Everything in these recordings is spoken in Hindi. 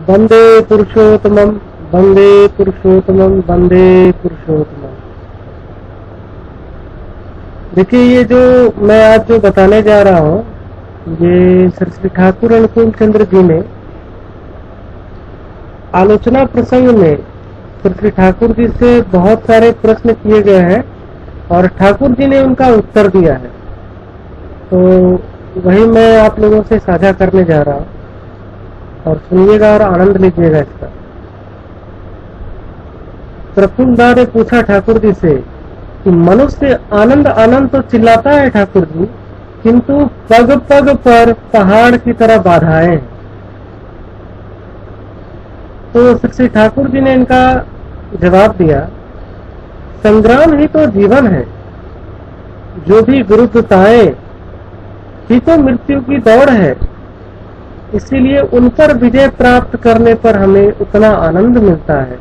वंदे पुरुषोत्तमम, वंदे पुरुषोत्तमम, वंदे पुरुषोत्तमम। देखिए, ये जो मैं आज जो बताने जा रहा हूँ, ये श्री ठाकुर अनुकूल चंद्र जी ने आलोचना प्रसंग में श्री ठाकुर जी से बहुत सारे प्रश्न किए गए हैं और ठाकुर जी ने उनका उत्तर दिया है। तो वही मैं आप लोगों से साझा करने जा रहा हूँ और सुनिएगा और आनंद लीजिएगा इसका। प्रफुल्लदा ने पूछा ठाकुर जी से कि मनुष्य आनंद आनंद तो चिल्लाता है ठाकुर जी, किंतु पग पग पर पहाड़ की तरह बाधाएं हैं। तो श्री ठाकुर जी ने इनका जवाब दिया, संग्राम ही तो जीवन है, जो भी विरुद्धताएं ही तो मृत्यु की दौड़ है। इसीलिए उन पर विजय प्राप्त करने पर हमें उतना आनंद मिलता है।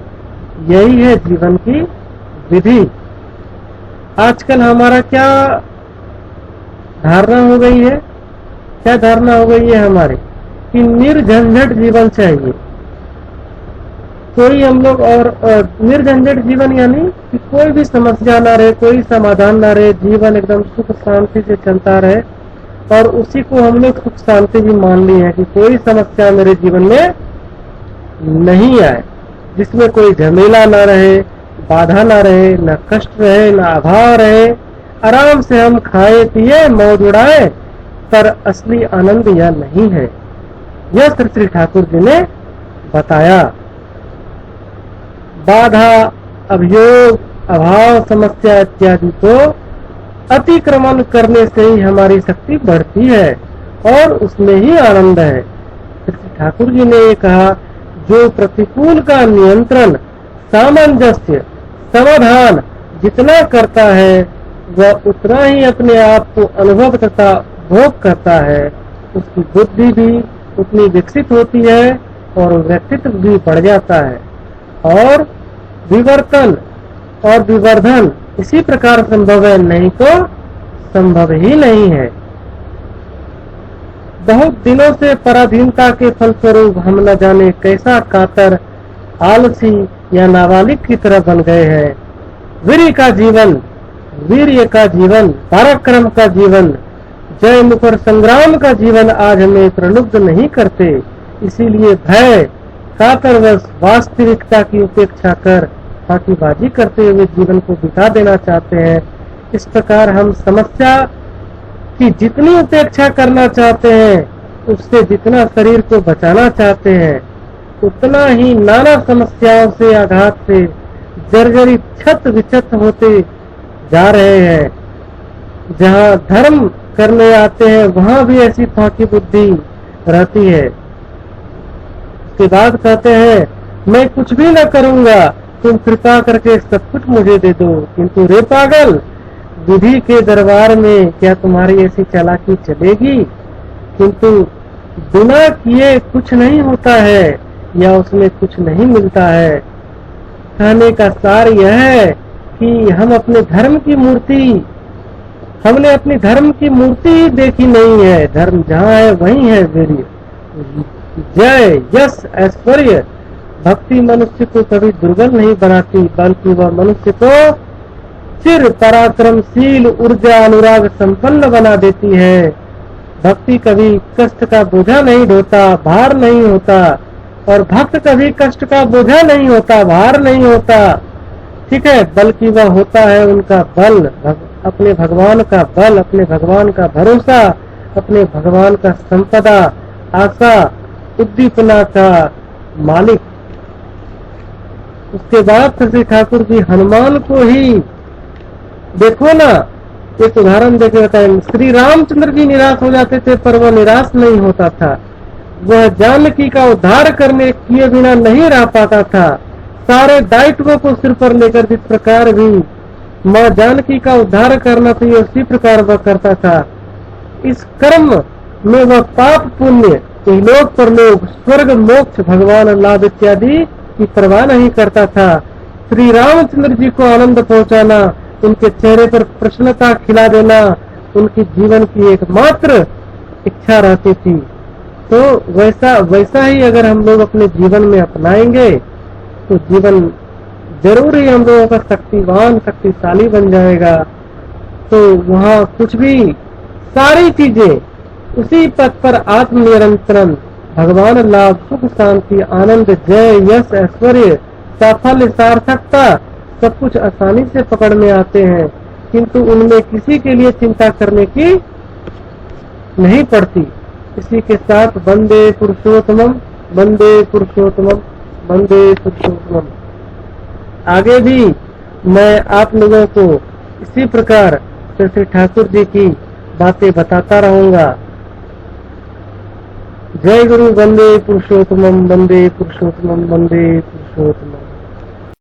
यही है जीवन की विधि। आजकल हमारा क्या धारणा हो गई है, क्या धारणा हो गई है हमारी कि निर्झंझट जीवन चाहिए। कोई हम लोग और निर्झंझट जीवन यानी कि कोई भी समस्या ना रहे, कोई समाधान ना रहे, जीवन एकदम सुख शांति से चलता रहे। और उसी को हम लोग सुख शांति भी मान ली है कि कोई समस्या मेरे जीवन में नहीं आए, जिसमें कोई झमेला ना रहे, बाधा ना रहे, न कष्ट रहे, न अभाव रहे, आराम से हम खाए पिए मौज उड़ाए। पर असली आनंद यह नहीं है। यह श्री ठाकुर जी ने बताया। बाधा, अभियोग, अभाव, समस्या इत्यादि को अतिक्रमण करने से ही हमारी शक्ति बढ़ती है और उसमें ही आनंद है। श्री ठाकुर जी ने ये कहा, जो प्रतिकूल का नियंत्रण, सामंजस्य, समाधान जितना करता है वह उतना ही अपने आप को अनुभव तथा भोग करता है। उसकी बुद्धि भी उतनी विकसित होती है और व्यक्तित्व भी बढ़ जाता है और विवर्तन और विवर्धन इसी प्रकार संभव है, नहीं तो संभव ही नहीं है। बहुत दिनों से पराधीनता के फलस्वरूप हम न जाने कैसा कातर, आलसी या नाबालिग की तरह बन गए हैं। वीर्य का जीवन, वीर्य का जीवन, पराक्रम का जीवन, जय मुखर संग्राम का जीवन आज हमें प्रलुब्ध नहीं करते। इसीलिए भय, कातरवश वास्तविकता की उपेक्षा कर फाकीबाजी करते हुए जीवन को बिता देना चाहते हैं। इस प्रकार हम समस्या की जितनी उपेक्षा करना चाहते हैं, उससे जितना शरीर को बचाना चाहते हैं, उतना ही नाना समस्याओं से, आघात से जर्जरित, छत विचत होते जा रहे हैं। जहाँ धर्म करने आते हैं वहाँ भी ऐसी फाकी बुद्धि रहती है। उसके बाद कहते हैं, मैं कुछ भी न करूँगा, तुम कृपा करके सब कुछ मुझे दे दो। किंतु रे पागल, विधि के दरबार में क्या तुम्हारी ऐसी चालाकी चलेगी? किंतु बिना किए कुछ नहीं होता है या उसमें कुछ नहीं मिलता है। कहने का सार यह है कि हम अपने धर्म की मूर्ति, हमने अपनी धर्म की मूर्ति ही देखी नहीं है। धर्म जहाँ है वहीं है वीर्य, जय, यश, ऐश्वर्य। भक्ति मनुष्य को कभी दुर्बल नहीं बनाती, बल्कि वह मनुष्य को चिर पराक्रमशील, ऊर्जा, अनुराग संपन्न बना देती है। भक्ति कभी कष्ट का बोझा नहीं ढोता, भार नहीं होता, और भक्त कभी कष्ट का बोझा नहीं होता, भार नहीं होता, ठीक है, बल्कि वह होता है उनका बल, अपने भगवान का बल, अपने भगवान का भरोसा, अपने भगवान का संपदा, आशा, उद्दीपना का मालिक। उसके बाद श्री ठाकुर जी हनुमान को ही देखो ना, एक उदाहरण देकर बताएं। श्री रामचंद्र जी निराश हो जाते थे, पर वह निराश नहीं होता था। वह जानकी का उद्धार करने किए बिना नहीं रह पाता था। सारे दायित्वों को सिर पर लेकर जिस प्रकार भी माँ जानकी का उद्धार करना चाहिए उसी प्रकार वह करता था। इस कर्म में वह पाप पुण्य, इहलोक परलोक, स्वर्ग मोक्ष, भगवान लाभ इत्यादि की परवाह नहीं करता था। श्री रामचंद्र जी को आनंद पहुंचाना, उनके चेहरे पर प्रसन्नता खिला देना उनकी जीवन की एकमात्र इच्छा रहती थी। तो वैसा वैसा ही अगर हम लोग अपने जीवन में अपनाएंगे तो जीवन जरूर ही हम लोगों का शक्तिवान शक्तिशाली बन जाएगा। तो वहाँ कुछ भी सारी चीजें उसी पथ पर आत्मनिरंतरण, भगवान लाभ, सुख शांति, आनंद, जय, यश, ऐश्वर्य, साफल्य, सार्थकता सब कुछ आसानी से पकड़ में आते हैं, किंतु उनमें किसी के लिए चिंता करने की नहीं पड़ती। इसी के साथ वंदे पुरुषोत्तमम, वंदे पुरुषोत्तमम, वंदे पुरुषोत्तमम। आगे भी मैं आप लोगों को इसी प्रकार श्री ठाकुर जी की बातें बताता रहूंगा। जय गुरु, वंदे पुरुषोत्तमम, वंदे पुरुषोत्तमम, वंदे पुरुषोत्तमम।